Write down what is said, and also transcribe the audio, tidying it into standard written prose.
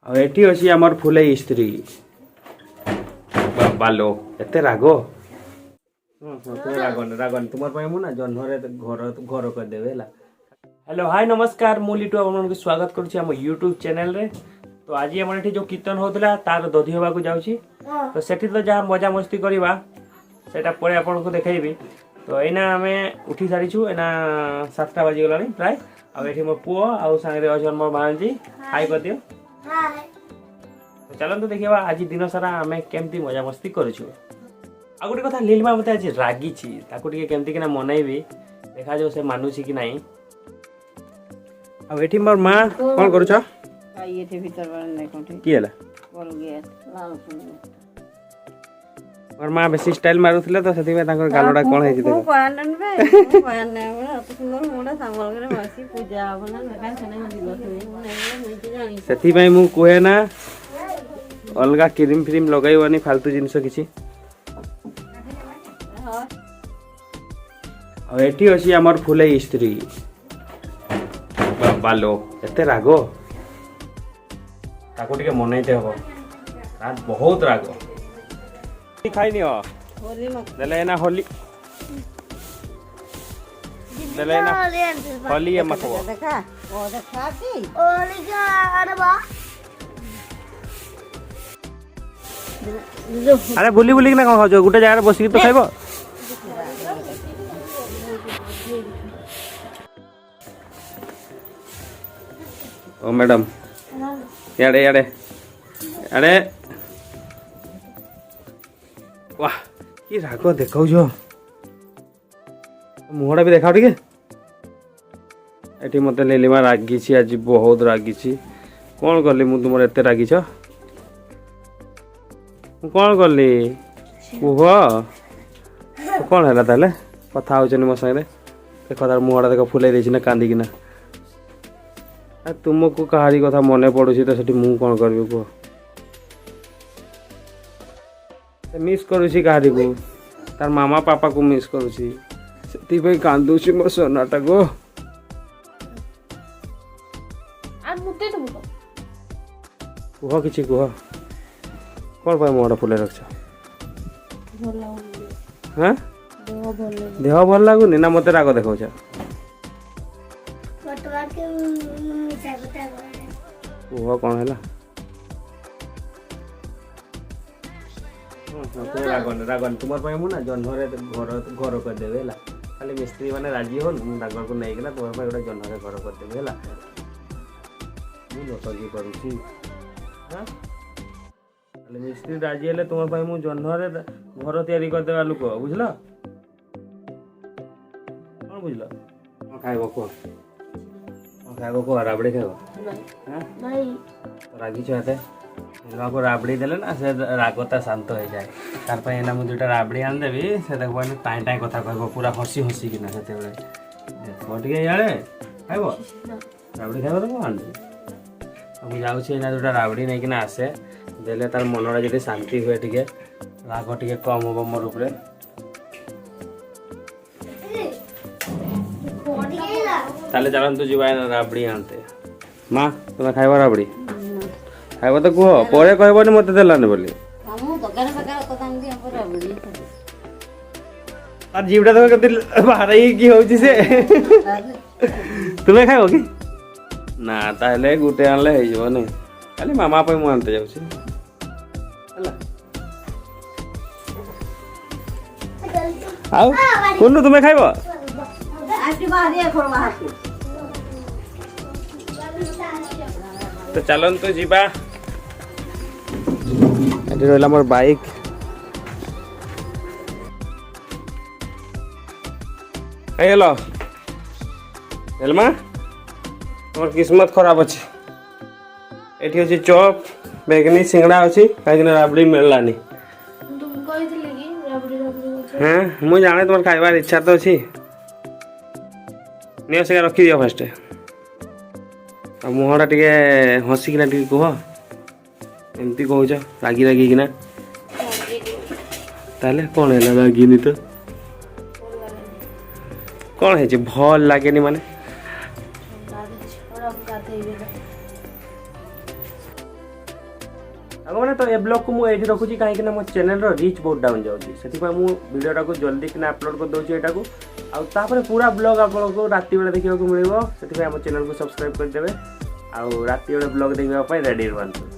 ଆଉ ଏଠି ଅଛି ଆମର ଫୁଲେଇ ସ୍ତ୍ରୀ ବାଲୋ ଏତେ ରାଗ। ତୁମେ ରାଗନି ରାଗନି ତୁମର ପାଇଁ ମୁଁ ନା ଜହ୍ନରେ ଘର ଘର କରିଦେବି ହେଲା। हेलो हाय नमस्कार मु लिटू आपको स्वागत करुच्ची आम यूट्यूब चैनल रे। तो आज आम ये जो कीर्तन होता तार दधि होगा जाऊँगी तो सेठी तो जहाँ मजा मस्ती करवा सेटा पर आपको देखी। तो एना आम उठी सारीचु एना 7टा बाजिगला प्राय आठी मो पुओ आउ सांगे अच्छन मोर भांजी हाई कर दियो। तो चलतु देखा आज दिन सारा आम केमती मजा मस्ती करूँ। आ गोटे कथा लीलमा मत आज रागी केमती कि मनइबी देखा जाऊ से मानुची कि नहीं। अब एठी मोर मां कोन करू छ एठी भीतर बने कोठी की हला बोल गया लाल फूल मोर मां बेसी स्टाइल मारुथिले तो सेति में ताकर गालोडा कोन हे देखो कोयानन बे कोयान ने बड़ा तो सुंदर मोडा सांगल करे मासी पूजा बना देखा छने दिलो नहीं जानी सेति में मु कोहे ना अलगा क्रीम फ्रीम लगाइवानी फालतू जिंस किछि। अब एठी अछि हमर फुले स्त्री बालो एते राग ताको टिके मनैते हो रात बहुत राग खाइनी हो देले ना होली देले ना होली हम खबो देखा ओ देखा की होली का अरबा अरे बुली बुली ना खाओ जो गुटे जगह बसी तो खाइबो। ओ मैडम याडे याडे अरे वाह कि राग देखाऊ जो मुहड़ा भी देखाओ ठीक है। एटी मते लीलिमा रागी छी आज बहुत रागी छी कौन करली मु तुमर एते रागी छ कौन करली कुह कौन है ताले कथा होचनी मो संगे देखो तार मुहड़ा देख फुलाई देछि ना कांदी किना तुमको कहारी कथा मन पड़ुची तो सेठी मु कौन करबी कह मिस करुची कहारी को तार मामा पापा को मिस करुची सेति पे कांदुची मो सोनाटा को आ मुते तो कुह किछि कुह कौन पाए मोड़ा फुले रखछ हां देह भल लागुनी ना मते राग देखाउछ कुह कौन है रागन रागन तुम ना जह्नरे घर घर करदेवी है खाली मिस्त्री मैंने राजी हो डागर को नहीं तुम गोटे जह्नरे घर करदेवी है मुझे करुँची खाली मिस्त्री राजी है तुम मुझे जह्नरे घर तैयारी करदेवा लोक बुझल कौन बुझल कौन खाइब कह खाइब कह राबड़ी खाइब रागी छुआते को राबड़ी देले ना से रागता शांत हो जाए तार पे ना मुझे दुटा राबड़ी आन देबी से देखो ने टाइ टाइ कथा कहबो पूरा हसी हसी कि ना सेते बेले देखो ठीक है यारे खाइबो राबड़ी खाइबो तो आन दे अब जाउ छी ना दुटा राबड़ी नै कि ना आसे देले तार मनरा जदी शांति हुए ठीक है राग ठीक कम होबो मोर ऊपर ताले चलन तू जीवा राबड़ी आनते मां तुम खाइबो राबड़ी खाइब तो कह पर कहबनी मत देलानी बोली तार जीवटा तो कति बाहर की होची से तुम्हें खाइब कि ना ताहले गुटे आनले हो जब नहीं खाली मामा पे मु आनते जाउछी हला आउ कोन तुम्हें खाइब तो चलन तो जीवा एटी रहला मोर बाइक हेलो हेलमा मोर किस्मत खराब अच्छे एटी अछि चॉप बेगनी सिंगड़ा अछि काहे राबड़ी मिललानी तुम कहिथिले कि राबड़ी हां मु जाने तुम खाइबार इच्छा तो अछि नियो से रखी दियो फर्स्ट मुहटा टे हसिकिना टे कह एमती कौच रागी रागी किना ताले कौन है रागिनी तो कौन है भल लगे माने मैंने तो ए ब्लॉग को मुझे रखुची कहीं मो चैनल रीच बहुत डाउन जाऊँगी से भिडियोटा को जल्दी कि अपलोड कर दूसरी यहाँ आउे पूरा ब्लॉग आपको राति बेले देखा मिले से आम चैनल को सब्सक्राइब करदे आउ राति बेले ब्लॉग देखापी रेडी रुहतु।